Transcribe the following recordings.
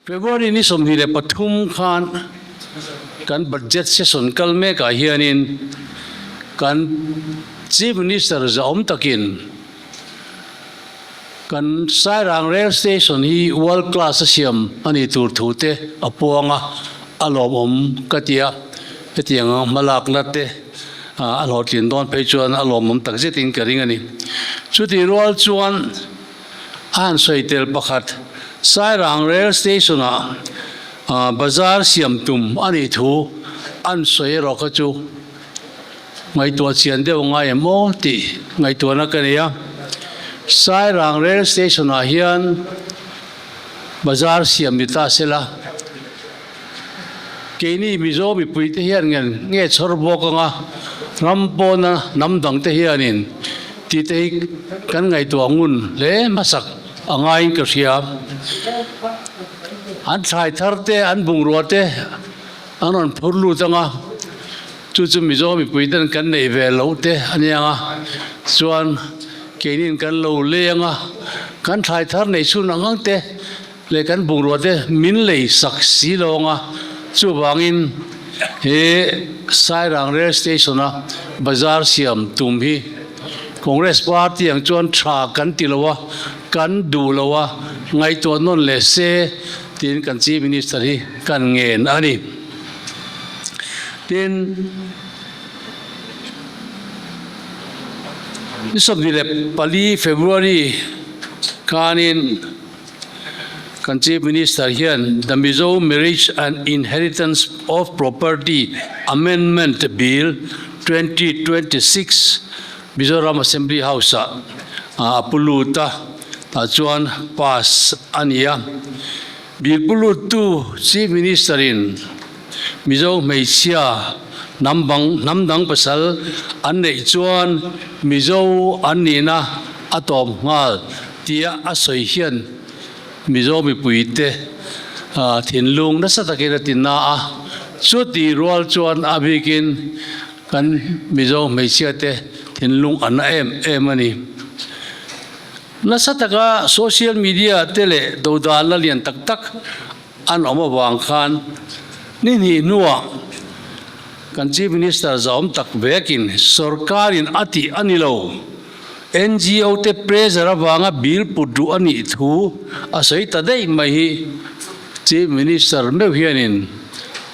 February ni somni le pathum khan kan budget session kalme ka hianin kan chief minister zaom takin kan sairang rail station hi world class siam ani tur thute apuanga alom katia etianga malak latte alot tin don pe chuan alom tak zetin karing ani chuti rol chuan an soitel pakhat sairang rail station bazar siam tum ani thu an soi ro ka chu ngai tua chian de ngai mo ti ngai tua na kania sairang rail station hian bazar siam mi ta sela keini mizo mi puite hian nge chhor bok nga rampo na namdang te hianin ti te kan ngai tua ngun le masak angai ka sia an thai tharte an bungrote anon phurlu tanga chu mizo mi puiten kan nei ve lo te anianga chuan keinin kan lo lenga kan thai thar nei chu nangang te le kan bungrote min lei sak si longa chu wangin he sairang rail station bazar siam tum hi Congress party ang chuan tha kan tilowa kan du lowa ngai to non le se tin kan chief minister hi kan ngen ani tin nisom dile pali February kanin kan chief minister hian the Mizo Marriage and Inheritance of Property Amendment Bill 2026 Mizoram Assembly House apuluta chuan pass ania bill pulut tu chief minister in Mizo Meisia namdang pasal an nei chuan Mizo anina atom ngal tia asoi hian Mizo mi puite thinlung na sa takira tinna chuti rual chuan abikin kan Mizo Meisia te thinlung an em ani nasa taka social media tele dodal la lian tak tak an oma wang khan ni nuwa kan chief minister zaom tak bekin sarkarin ati anilo NGO te pressure wanga bill pudu ani thu asoi tadei mai chief minister me hianin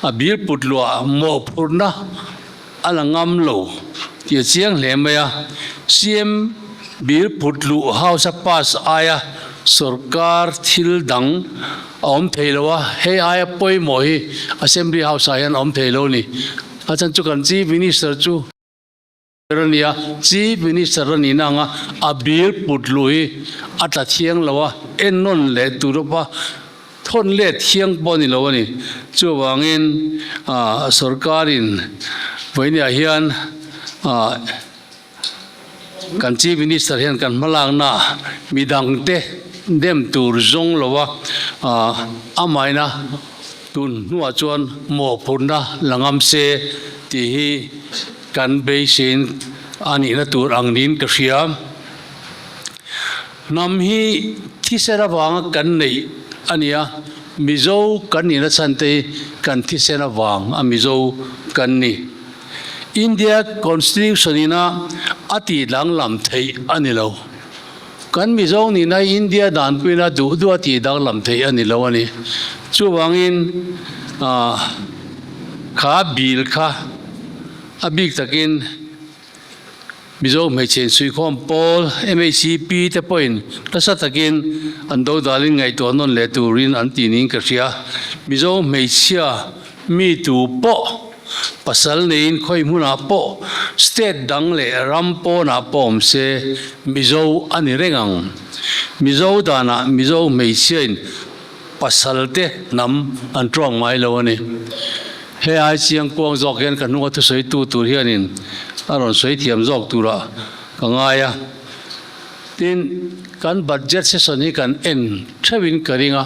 a bill pudlua mo phurna alangam lo tia chiang hlemaya CM bill putlu house pass aya sarkar thil dang om theilowa he aya poi moi assembly house ayan om theilo ni achan chu kan chief minister chu rania chief minister ni nanga a bill putlu hi ata thiang lawa ennon le turopa thon le thiang boni lawani chu wangin sarkarin voinia hian kan chief minister hian kan malang na midang te dem tur zong lowa amaina tun nuwa chuan mo phurna langam se ti hi kan beisin ani na tur angnin ka hria nam hi thisera wang kan nei ania Mizo kan ni na chante kan thisera wang a Mizo kan ni India constitution ina ati lang lam thei anilo kan Mizo ni na India dan pina du ati dang lam thei anilo ani chu wangin kha bil kha abik takin Mizo mai chen sui khom pol MACP te point tasa takin ando dalin ngai to non le turin antinin ka sia Mizo mai sia mi tu po pasal nein khoi muna po state dang le rampo na pom se Mizo ani rengang Mizo dana Mizo meisian pasal te nam antrong mai lo ani he ai chiang pong jok hen kan nu thu soi tu hianin aron soi thiam jok tura kangaya tin kan budget session hi kan en thawin karinga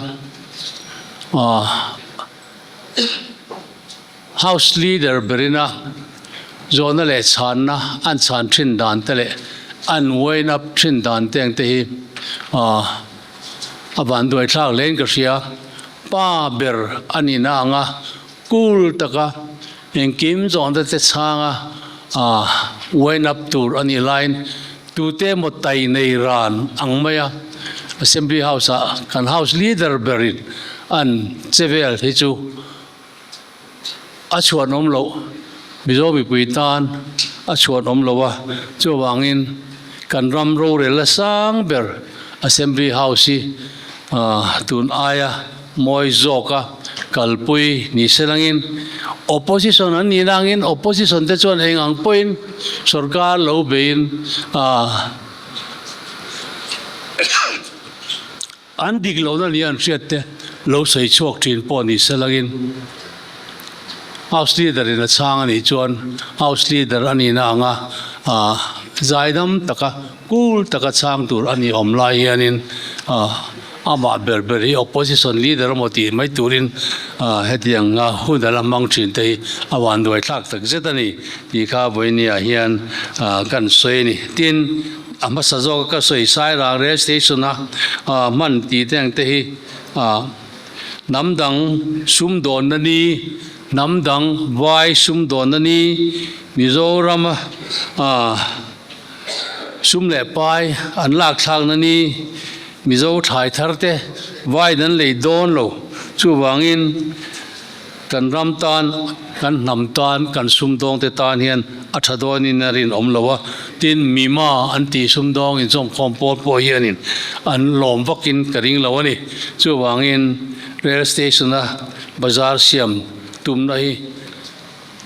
House leader berina zona le channa an chan thin dan tele an wain up thin dan teng te hi aban doi thak len ka sia pa ber ani na anga kul taka eng kim zon te changa wine up tur ani line tu te mo tai nei ran ang maya assembly house kan house leader berin an chevel hi chu a chuan om lo mizomi puitan a chuan om lo wa chu wangin kan ram ro re la sang ber assembly house hi tun aya moi zoka kalpui ni selangin opposition an ni langin opposition te chuan heng ang point sarkar lo bein an dik lo na ni an riat te lo sei chok thin po ni selangin house leader in a chang ani chuan house leader ani na anga zaidam taka kul taka chang tur ani om lai hianin ama berberi opposition leader moti mai turin hetiang hudala mangthin te awan doi thak tak zetani ti kha boinia hian kan soini tin ama sazo ka soi sai ra re station man ti teng te hi namdang sum don nani namdang vai sum don nani mizoram sum le pai an lak thang nani mizo thai tharte vai nan le don lo chu wangin kan ram tan kan nam tan kan sum dong te tan hian athadon in rin om lowa tin mima an ti sum dong in chom komport po hianin an lom vakin karing lawani chu wangin rail station bazar siam tum nahi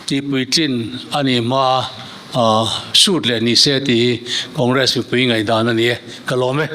ti puitin ani ma suit le ni se ti congress pi ngai dan ani kalome